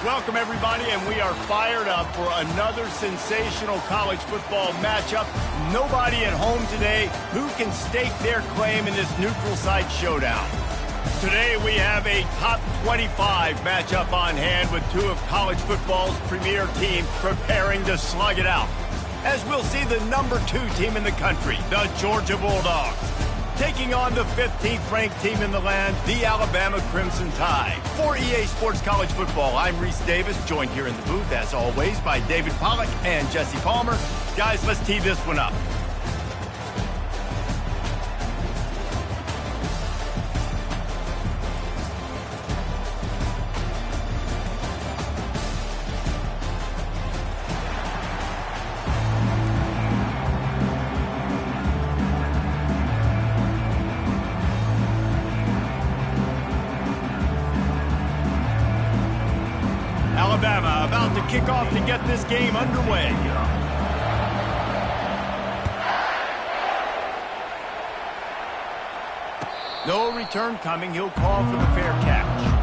Welcome, everybody, and we are fired up for another sensational college football matchup. Nobody at home today who can stake their claim in this neutral site showdown. Today, we have a top 25 matchup on hand with two of college football's premier teams preparing to slug it out. As we'll see the number 2 team in the country, the Georgia Bulldogs, taking on the 15th ranked team in the land, the Alabama Crimson Tide. For EA Sports College Football, I'm Reese Davis, joined here in the booth, as always, by David Pollack and Jesse Palmer. Guys, let's tee this one up. Alabama about to kick off to get this game underway. No return coming. He'll call for the fair catch.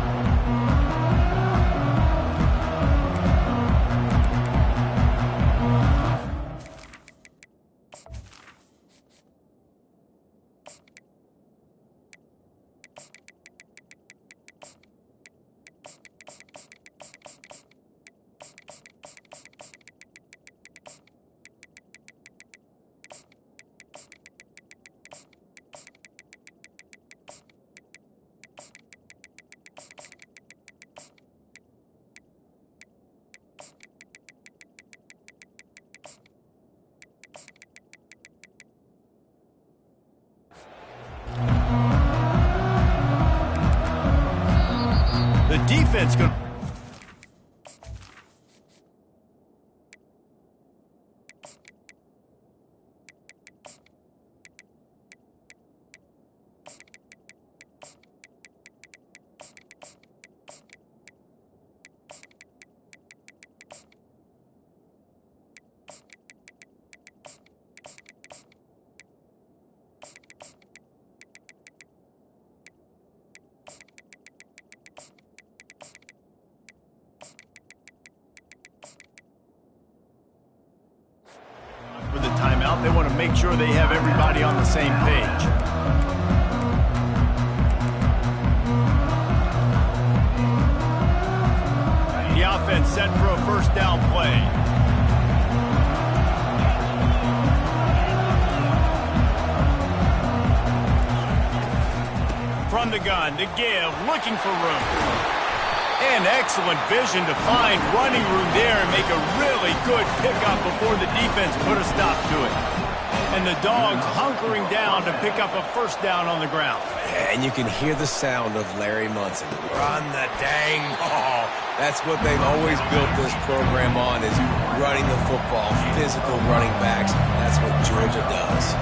The defense going. With the timeout, they want to make sure they have everybody on the same page. The offense set for a first down play. From the gun to give, looking for room. And excellent vision to find running room there and make a really good pickup before the defense put a stop to it. And the Dogs hunkering down to pick up a first down on the ground. And you can hear the sound of Larry Munson. Run the dang ball. That's what they've always built this program on, is running the football, physical running backs. That's what Georgia does.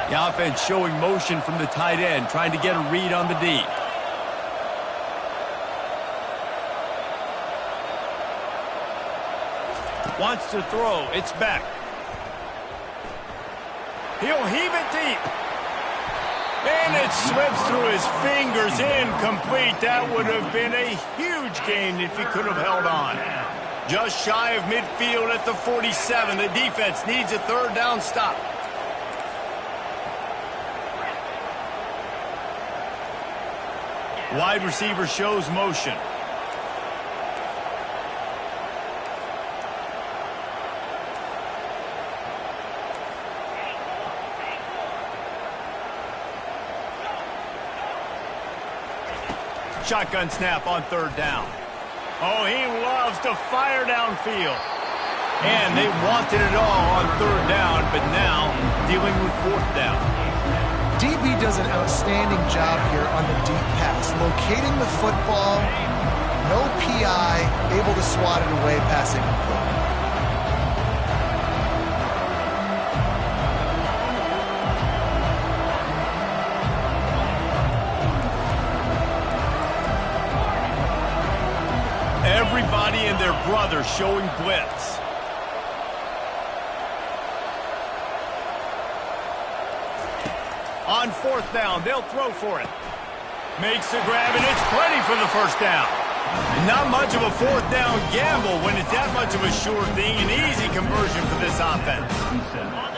The offense showing motion from the tight end, trying to get a read on the D. Wants to throw. It's back. He'll heave it deep. And it slips through his fingers, incomplete. That would have been a huge gain if he could have held on. Just shy of midfield at the 47. The defense needs a third down stop. Wide receiver shows motion. Shotgun snap on third down. Oh, he loves to fire downfield. And they wanted it all on third down, but now dealing with fourth down. DB does an outstanding job here on the deep pass, locating the football, no PI, able to swat it away, passing incomplete. Everybody and their brother showing blitz. On fourth down, they'll throw for it. Makes the grab, and it's plenty for the first down. Not much of a fourth down gamble when it's that much of a sure thing. An easy conversion for this offense.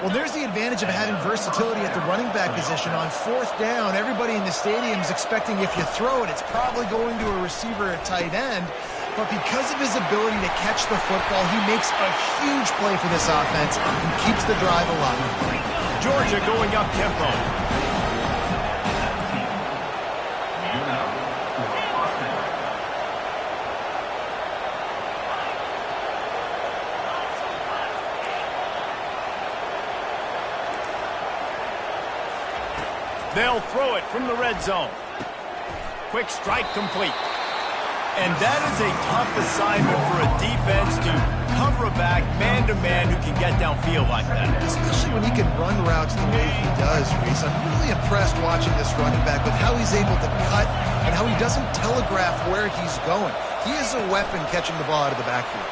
Well, there's the advantage of having versatility at the running back position. On fourth down, everybody in the stadium is expecting if you throw it, it's probably going to a receiver at tight end. But because of his ability to catch the football, he makes a huge play for this offense and keeps the drive alive. Georgia going up tempo. They'll throw it from the red zone. Quick strike complete. And that is a tough assignment for a defense to cover a back man-to-man who can get downfield like that. Especially when he can run routes the way he does, Reese. I'm really impressed watching this running back with how he's able to cut and how he doesn't telegraph where he's going. He is a weapon catching the ball out of the backfield.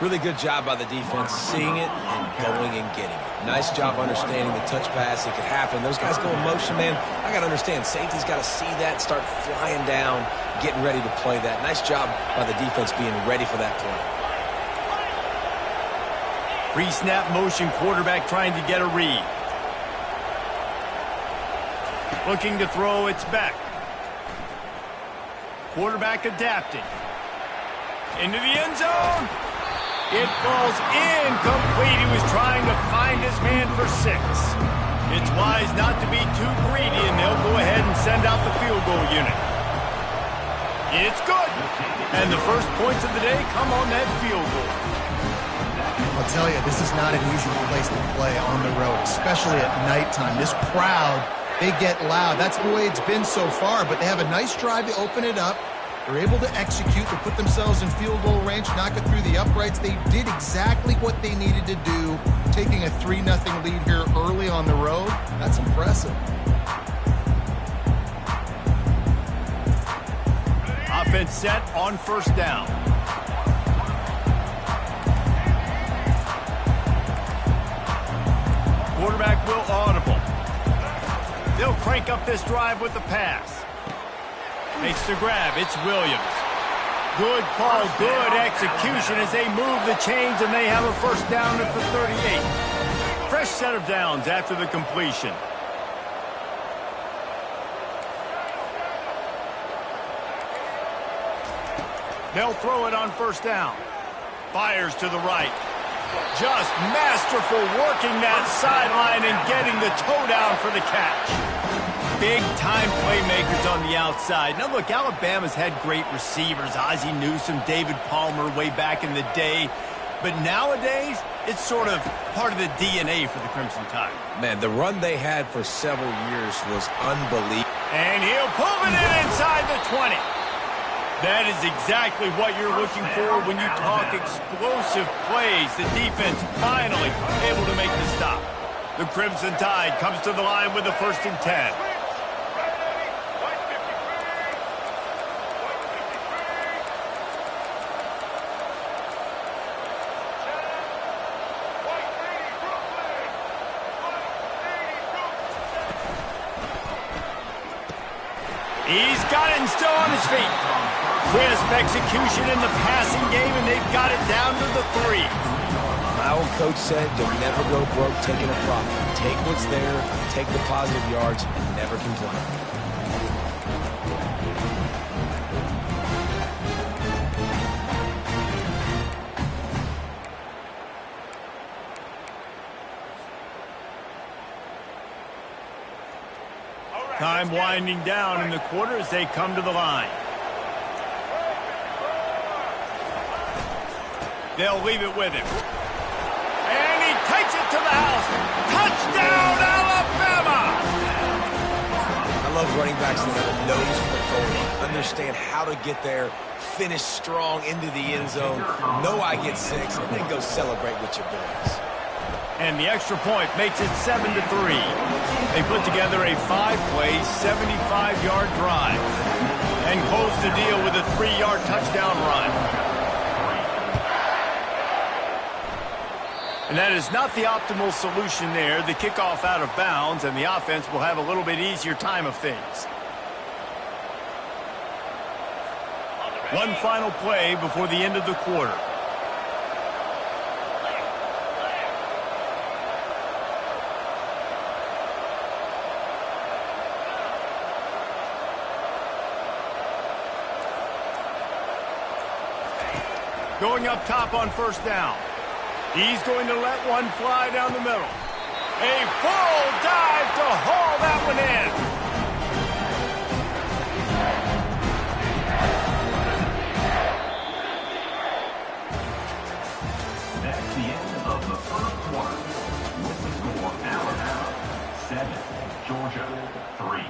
Really good job by the defense, seeing it and going and getting it. Nice job understanding the touch pass. It could happen. Those guys go in motion, man. I got to understand, safety's got to see that, start flying down, getting ready to play that. Nice job by the defense being ready for that play. Pre-snap motion, quarterback trying to get a read. Looking to throw, it's back. Quarterback adapting. Into the end zone. It falls incomplete. He was trying to find his man for 6. It's wise not to be too greedy, and they'll go ahead and send out the field goal unit. It's good. And the first points of the day come on that field goal. I'll tell you, this is not an easy place to play on the road, especially at nighttime. This crowd, they get loud. That's the way it's been so far, but they have a nice drive to open it up. They're able to execute, to put themselves in field goal range, knock it through the uprights. They did exactly what they needed to do, taking a 3-0 lead here early on the road. That's impressive. Offense set on first down. Quarterback will audible. They'll crank up this drive with the pass. Makes the grab. It's Williams. Good call, good execution as they move the chains, and they have a first down at the 38. Fresh set of downs after the completion. They'll throw it on first down. Fires to the right. Just masterful working that sideline and getting the toe down for the catch. Big-time playmakers on the outside. Now, look, Alabama's had great receivers. Ozzie Newsome, David Palmer way back in the day. But nowadays, it's sort of part of the DNA for the Crimson Tide. Man, the run they had for several years was unbelievable. And he'll pull it in inside the 20. That is exactly what you're looking for when you talk explosive plays. The defense finally able to make the stop. The Crimson Tide comes to the line with the 1st and 10. He's got it and still on his feet. Crisp execution in the passing game, and they've got it down to the 3. My old coach said, you'll never go broke taking a profit. Take what's there, take the positive yards, and never complain. Time winding down in the quarter as they come to the line. They'll leave it with him. And he takes it to the house. Touchdown, Alabama! I love running backs that have a nose for the goal line, understand how to get there, finish strong into the end zone, know I get 6, and then go celebrate with your boys. And the extra point makes it 7-3. They put together a 5-play, 75-yard drive and close the deal with a 3-yard touchdown run. And that is not the optimal solution there. The kickoff out of bounds, and the offense will have a little bit easier time of things. One final play before the end of the quarter. Going up top on first down. He's going to let one fly down the middle. A full dive to haul that one in. That's the end of the first quarter. With the score, Alabama 7, Georgia 3.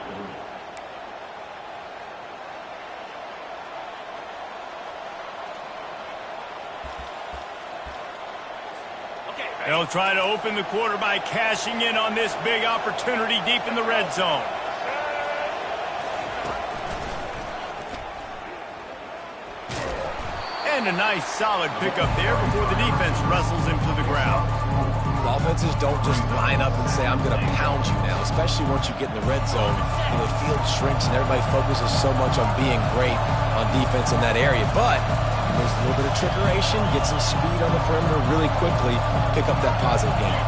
They'll try to open the quarter by cashing in on this big opportunity deep in the red zone. And a nice solid pickup there before the defense wrestles him to the ground. Offenses don't just line up and say, I'm going to pound you now, especially once you get in the red zone. And the field shrinks and everybody focuses so much on being great on defense in that area. But there's a little bit of trickeration, get some speed on the perimeter really quickly, pick up that positive game.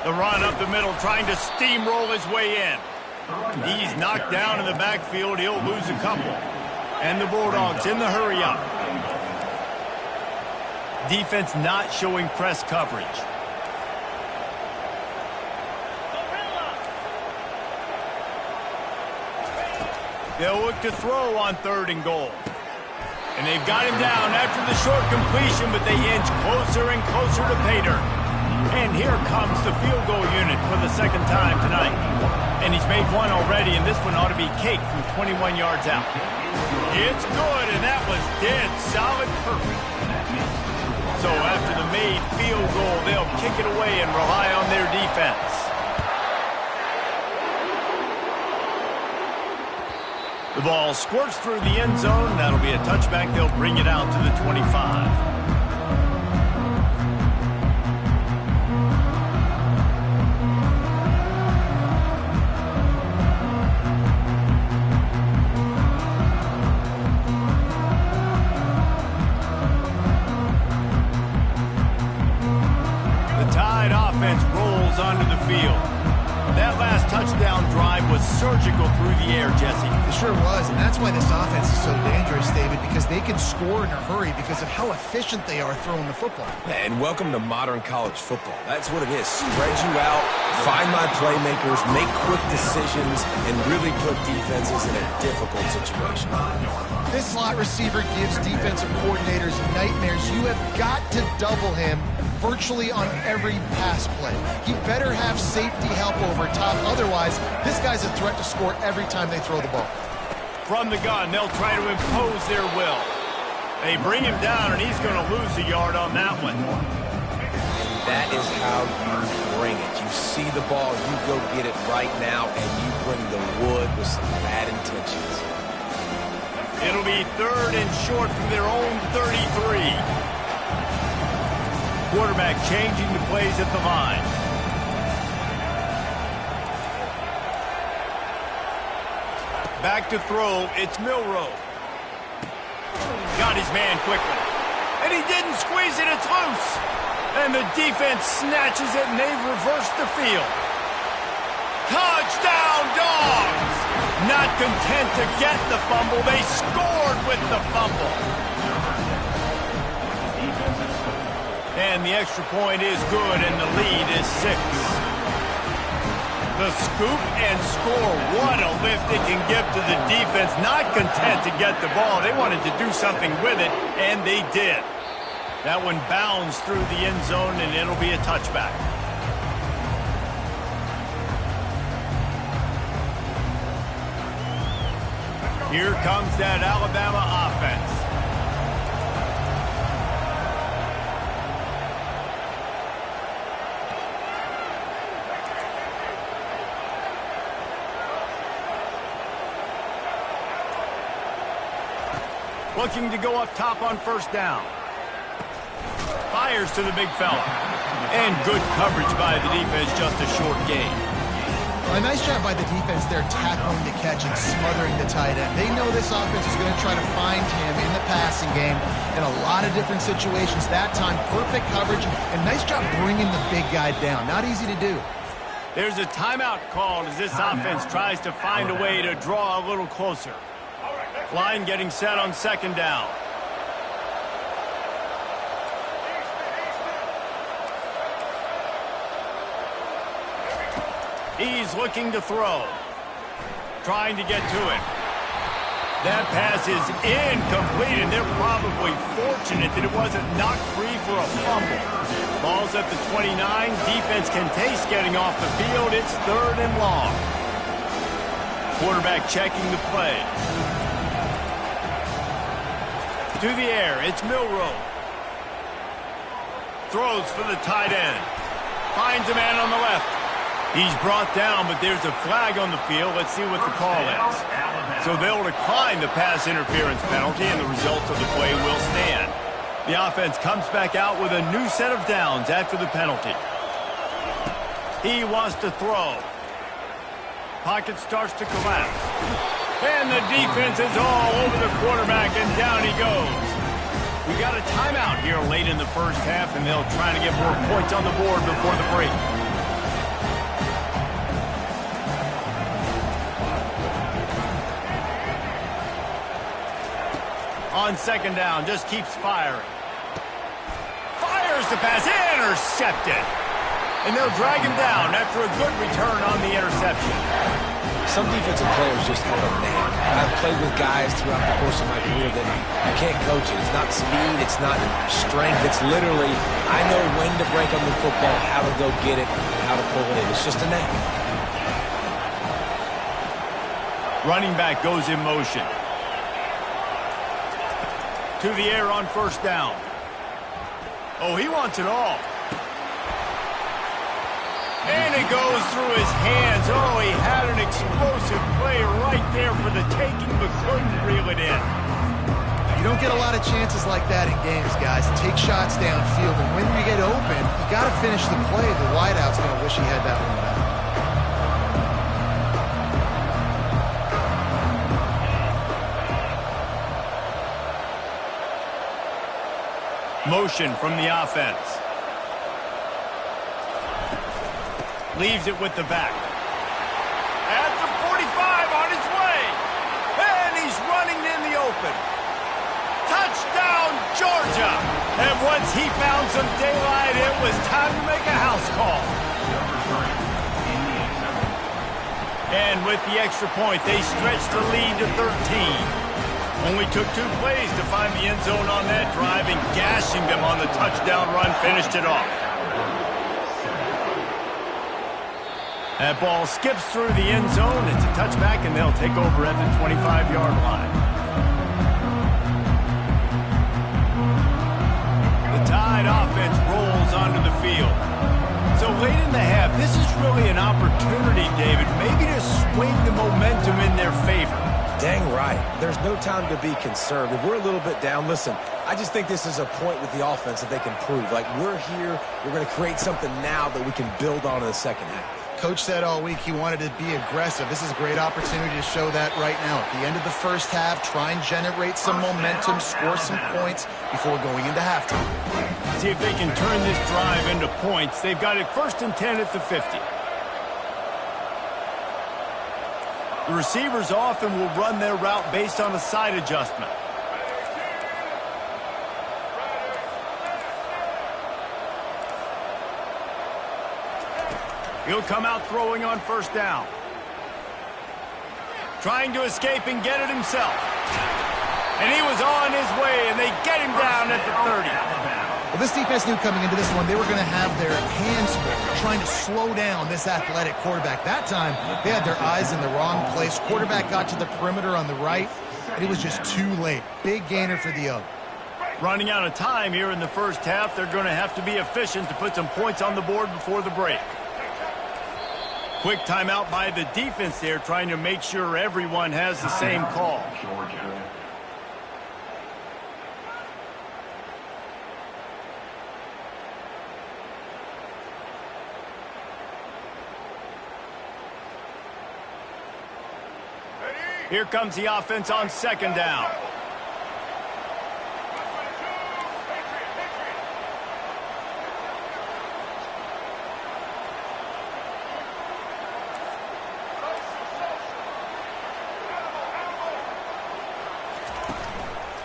The run up the middle, trying to steamroll his way in. He's knocked down in the backfield. He'll lose a couple. And the Bulldogs in the hurry up. Defense not showing press coverage. They'll look to throw on 3rd and goal. And they've got him down after the short completion, but they inch closer and closer to pay dirt. And here comes the field goal unit for the second time tonight. And he's made one already, and this one ought to be cake from 21 yards out. It's good, and that was dead solid perfect. So after the made field goal, they'll kick it away and rely on their defense. The ball squirts through the end zone. That'll be a touchback. They'll bring it out to the 25. The Tide offense rolls onto the field. That last touchdown drive was surgical through the air, Jesse. It sure was, and that's why this offense is so dangerous, David, because they can score in a hurry because of how efficient they are throwing the football. And welcome to modern college football. That's what it is. Spread you out, find my playmakers, make quick decisions, and really put defenses in a difficult situation. This slot receiver gives defensive coordinators nightmares. You have got to double him virtually on every pass play. He better have safety help over top. Otherwise, this guy's a threat to score every time they throw the ball. From the gun, they'll try to impose their will. They bring him down, and he's going to lose a yard on that one. That is how you bring it. You see the ball, you go get it right now, and you bring the wood with some bad intentions. It'll be 3rd and short from their own 33. Quarterback changing the plays at the line. Back to throw, it's Milroe. Got his man quickly. And he didn't squeeze it, it's loose. And the defense snatches it, and they've reversed the field. Touchdown, Dogs! Not content to get the fumble, they scored with the fumble. And the extra point is good, and the lead is 6. The scoop and score. What a lift it can give to the defense. Not content to get the ball. They wanted to do something with it, and they did. That one bounds through the end zone, and it'll be a touchback. Here comes that Alabama offense. Looking to go up top on first down. Fires to the big fella. And good coverage by the defense, just a short gain. A nice job by the defense there tackling the catch and smothering the tight end. They know this offense is going to try to find him in the passing game in a lot of different situations. That time, perfect coverage and nice job bringing the big guy down. Not easy to do. There's a timeout called as this offense tries to find a way to draw a little closer. Line getting set on second down. He's looking to throw. Trying to get to it. That pass is incomplete, and they're probably fortunate that it wasn't knocked free for a fumble. Ball's at the 29. Defense can taste getting off the field. It's 3rd and long. Quarterback checking the play. To the air, it's Milroe. Throws for the tight end. Finds a man on the left. He's brought down, but there's a flag on the field. Let's see what the call is. So they'll decline the pass interference penalty, and the result of the play will stand. The offense comes back out with a new set of downs after the penalty. He wants to throw. Pocket starts to collapse. And the defense is all over the quarterback, and down he goes. We got a timeout here late in the first half, and they'll try to get more points on the board before the break. On second down, just keeps firing. Fires the pass, intercepted. And they'll drag him down after a good return on the interception. Some defensive players just have a knack. I've played with guys throughout the course of my career that I can't coach it. It's not speed, it's not strength. It's literally, I know when to break on the football, how to go get it, and how to pull it in. It's just a knack. Running back goes in motion. To the air on first down. Oh, he wants it all. And it goes through his hands. Oh, he had an explosive play right there for the taking, but couldn't reel it in. You don't get a lot of chances like that in games, guys. Take shots downfield, and when you get open, you got to finish the play. The wideout's going to wish he had that one back. Motion from the offense. Leaves it with the back. At the 45 on his way. And he's running in the open. Touchdown, Georgia. And once he found some daylight, it was time to make a house call. And with the extra point, they stretched the lead to 13. Only took 2 plays to find the end zone on that drive, and gashing them on the touchdown run finished it off. That ball skips through the end zone. It's a touchback, and they'll take over at the 25-yard line. The Tide offense rolls onto the field. So late in the half, this is really an opportunity, David, maybe to swing the momentum in their favor. Dang right. There's no time to be concerned. If we're a little bit down, listen, I just think this is a point with the offense that they can prove. Like, we're here, we're going to create something now that we can build on in the second half. Coach said all week he wanted to be aggressive. This is a great opportunity to show that right now. At the end of the first half, try and generate some momentum, score some points before going into halftime. See if they can turn this drive into points. They've got it 1st and 10 at the 50. The receivers often will run their route based on a side adjustment. He'll come out throwing on first down. Trying to escape and get it himself. And he was on his way, and they get him down at the 30. Well, this defense knew coming into this one they were going to have their hands full trying to slow down this athletic quarterback. That time, they had their eyes in the wrong place. Quarterback got to the perimeter on the right, and it was just too late. Big gainer for the other. Running out of time here in the first half, they're going to have to be efficient to put some points on the board before the break. Quick timeout by the defense there, trying to make sure everyone has the same call. Here comes the offense on second down.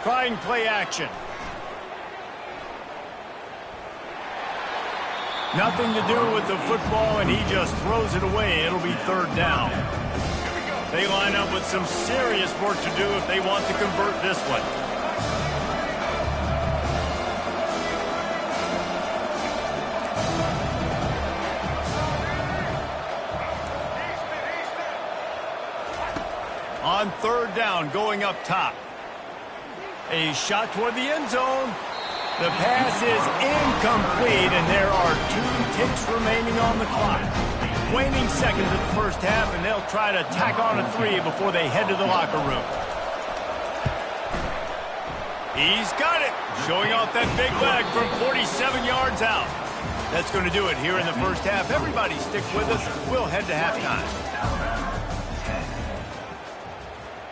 Trying play action. Nothing to do with the football, and he just throws it away. It'll be third down. They line up with some serious work to do if they want to convert this one. On third down, going up top. A shot toward the end zone. The pass is incomplete, and there are 2 ticks remaining on the clock. Waning seconds of the first half, and they'll try to tack on a 3 before they head to the locker room. He's got it, showing off that big leg from 47 yards out. That's going to do it here in the first half. Everybody stick with us. We'll head to halftime.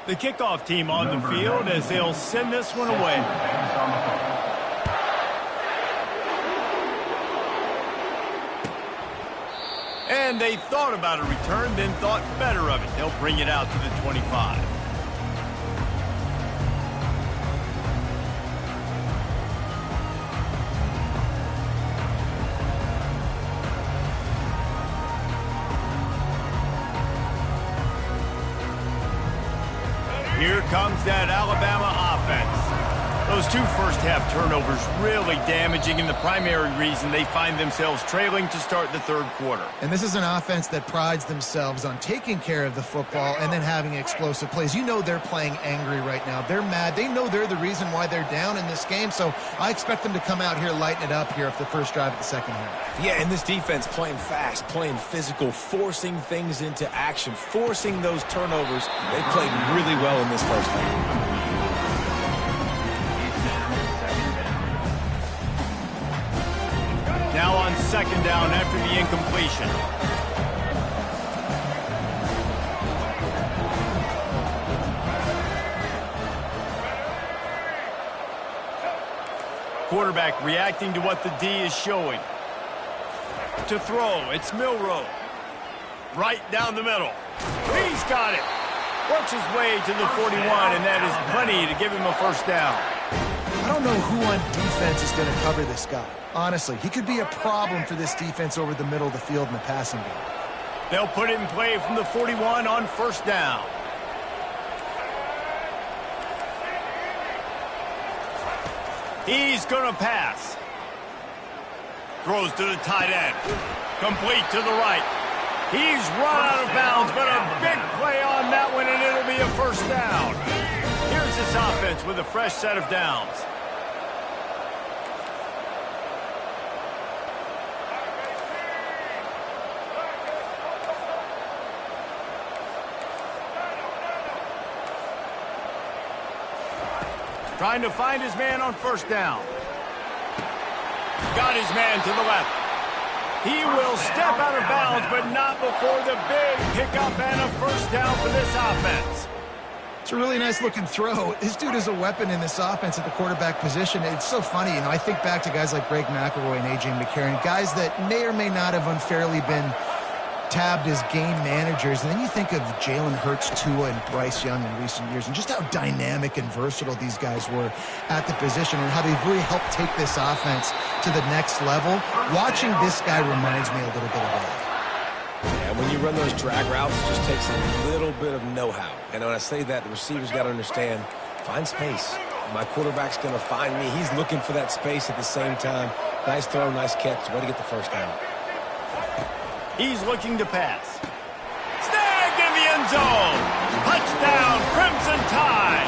The kickoff team on the field as they'll send this one away. And they thought about a return, then thought better of it. They'll bring it out to the 25. Here comes that Alabama offense. Those 2 first-half turnovers really damaging, and the primary reason they find themselves trailing to start the third quarter. And this is an offense that prides themselves on taking care of the football and then having explosive plays. You know they're playing angry right now. They're mad. They know they're the reason why they're down in this game, so I expect them to come out here, lighten it up here for the first drive of the second half. Yeah, and this defense playing fast, playing physical, forcing things into action, forcing those turnovers. They played really well in this first half. Now on second down after the incompletion. Quarterback reacting to what the D is showing. To throw, it's Milroe. Right down the middle. He's got it. Works his way to the 41, and that is plenty to give him a first down. I don't know who on defense is going to cover this guy. Honestly, he could be a problem for this defense over the middle of the field in the passing game. They'll put it in play from the 41 on first down. He's going to pass. Throws to the tight end. Complete to the right. He's run out of bounds, but a big play on that one, and it'll be a first down. Here's this offense with a fresh set of downs. Trying to find his man on first down. Got his man to the left. He will step out of bounds, but not before the big pickup and a first down for this offense. It's a really nice-looking throw. This dude is a weapon in this offense at the quarterback position. It's so funny, you know, I think back to guys like Greg McElroy and A.J. McCarron, guys that may or may not have unfairly been tabbed as game managers, and then you think of Jalen Hurts, Tua, and Bryce Young in recent years, and just how dynamic and versatile these guys were at the position and how they've really helped take this offense to the next level. Watching this guy reminds me a little bit of that. Yeah, when you run those drag routes, it just takes a little bit of know-how. And when I say that, the receiver's got to understand, find space. My quarterback's going to find me. He's looking for that space at the same time. Nice throw, nice catch. Way to get the first down. He's looking to pass. Snagged in the end zone. Touchdown, Crimson Tide.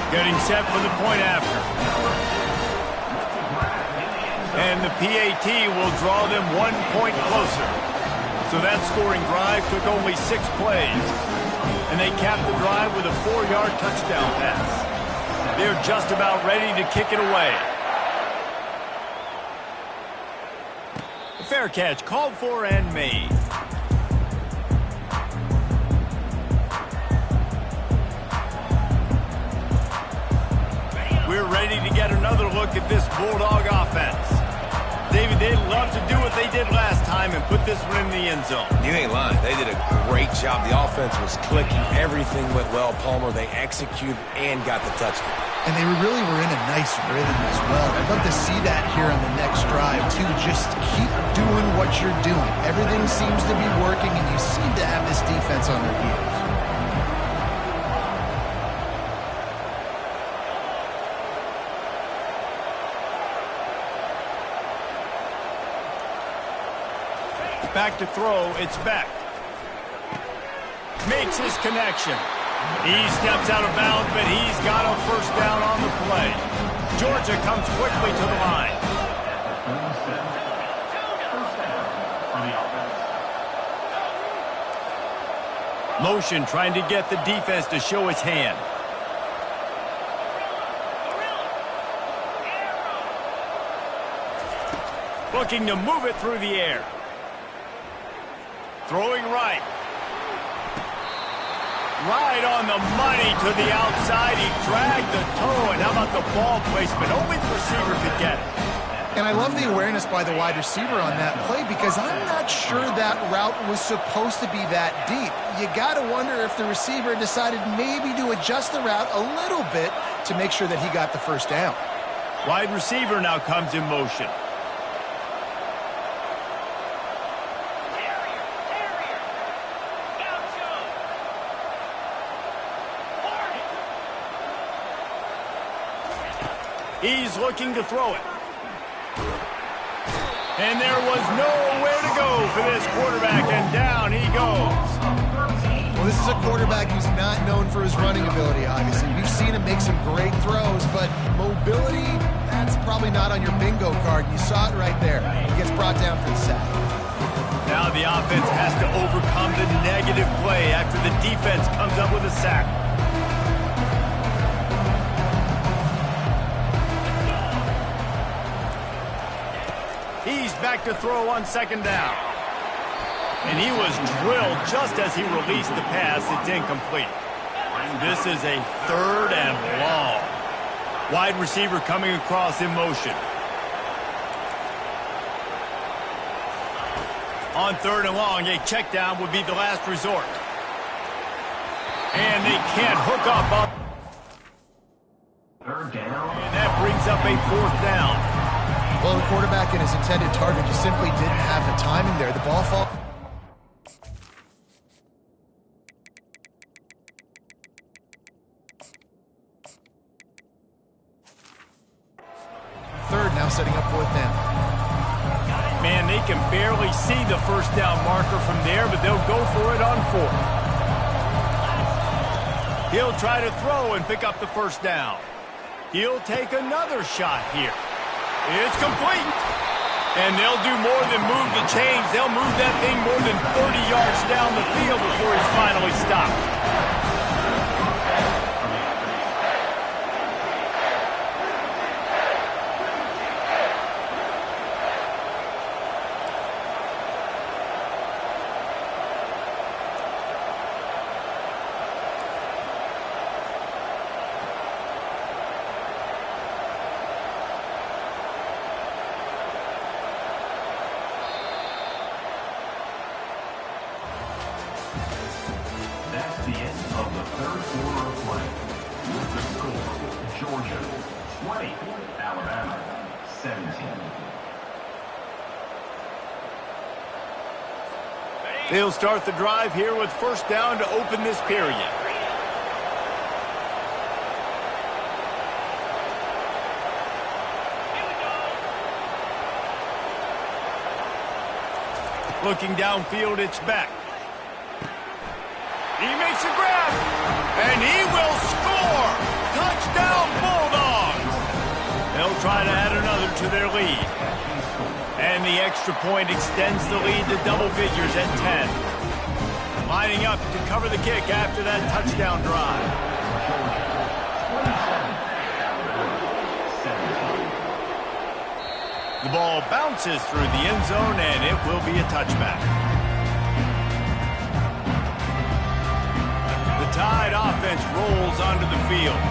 Getting set for the point after. And the PAT will draw them 1 point closer. So that scoring drive took only 6 plays. And they capped the drive with a 4-yard touchdown pass. They're just about ready to kick it away. Fair catch called for and made. ready to get another look at this Bulldog offense. David, they'd love to do what they did last time and put this one in the end zone. You ain't lying. They did a great job. The offense was clicking. Everything went well, Palmer. They executed and got the touchdown. And they really were in a nice rhythm as well. I'd love to see that here on the next drive, too. Just keep doing what you're doing. Everything seems to be working, and you seem to have this defense on their heels. Back to throw, it's Beck. Makes his connection. He steps out of bounds, but he's got a first down on the play. Georgia comes quickly to the line. Motion trying to get the defense to show its hand. Looking to move it through the air. Throwing right. Right on the money to the outside. He dragged the toe, and how about the ball placement? Only the receiver could get it. And I love the awareness by the wide receiver on that play because I'm not sure that route was supposed to be that deep. You got to wonder if the receiver decided maybe to adjust the route a little bit to make sure that he got the first down. Wide receiver now comes in motion. He's looking to throw it. And there was nowhere to go for this quarterback, and down he goes. Well, this is a quarterback who's not known for his running ability, obviously. We've seen him make some great throws, but mobility, that's probably not on your bingo card. You saw it right there. He gets brought down for the sack. Now the offense has to overcome the negative play after the defense comes up with a sack. He's back to throw on second down. And he was drilled just as he released the pass. It's incomplete. This is a third and long. Wide receiver coming across in motion. On third and long, a check down would be the last resort. And they can't hook up on. Third down. And that brings up a fourth down. Well, the quarterback and his intended target just simply didn't have the timing there. The ball fall. Third now setting up fourth down. Man, they can barely see the first down marker from there, but they'll go for it on fourth. He'll try to throw and pick up the first down. He'll take another shot here. It's complete. And they'll do more than move the chains. They'll move that thing more than 30 yards down the field before he's finally stopped. That's the end of the third quarter of play. With the score, Georgia 20, Alabama 17. They'll start the drive here with first down to open this period. Looking downfield, it's Beck. He makes a grab, and he will score! Touchdown, Bulldogs! They'll try to add another to their lead. And the extra point extends the lead to double figures at 10. Lining up to cover the kick after that touchdown drive. The ball bounces through the end zone, and it will be a touchback. The Tide offense rolls onto the field.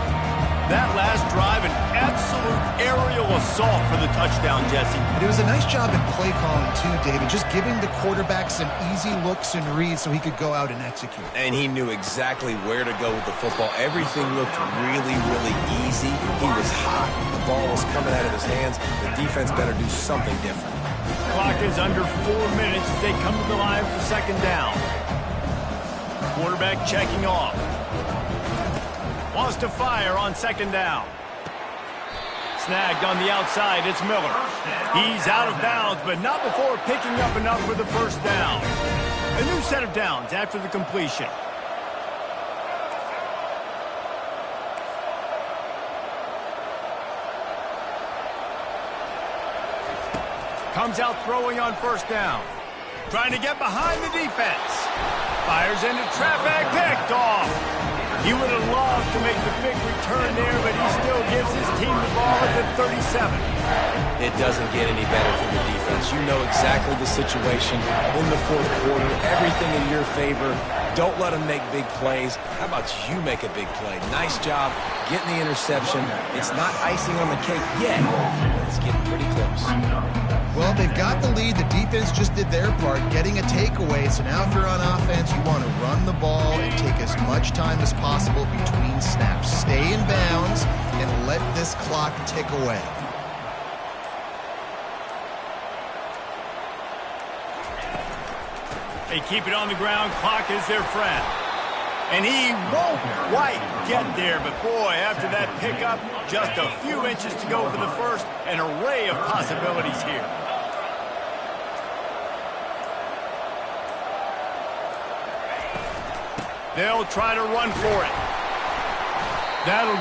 That last drive, an absolute aerial assault for the touchdown, Jesse. But it was a nice job in play calling, too, David, just giving the quarterback some easy looks and reads so he could go out and execute. And he knew exactly where to go with the football. Everything looked really, really easy. He was hot. The ball was coming out of his hands. The defense better do something different. Clock is under 4 minutes as they come to the line for second down. Quarterback checking off. Wants to fire on second down. Snagged on the outside, it's Miller. He's out of bounds, but not before picking up enough for the first down. A new set of downs after the completion. Comes out throwing on first down. Trying to get behind the defense. Fires into traffic, picked off. He would have loved to make the big return there, but he still gives his team the ball at the 37. It doesn't get any better from the defense. You know exactly the situation in the fourth quarter. Everything in your favor. Don't let them make big plays. How about you make a big play? Nice job getting the interception. It's not icing on the cake yet, but it's getting pretty close. Well, they've got the lead. The defense just did their part, getting a takeaway. So now if you're on offense, you want to run the ball and take as much time as possible between snaps. Stay in bounds and let this clock tick away. They keep it on the ground. Clock is their friend. And he won't quite get there, but boy, after that pickup, just a few inches to go for the first. An array of possibilities here. They'll try to run for it. That'll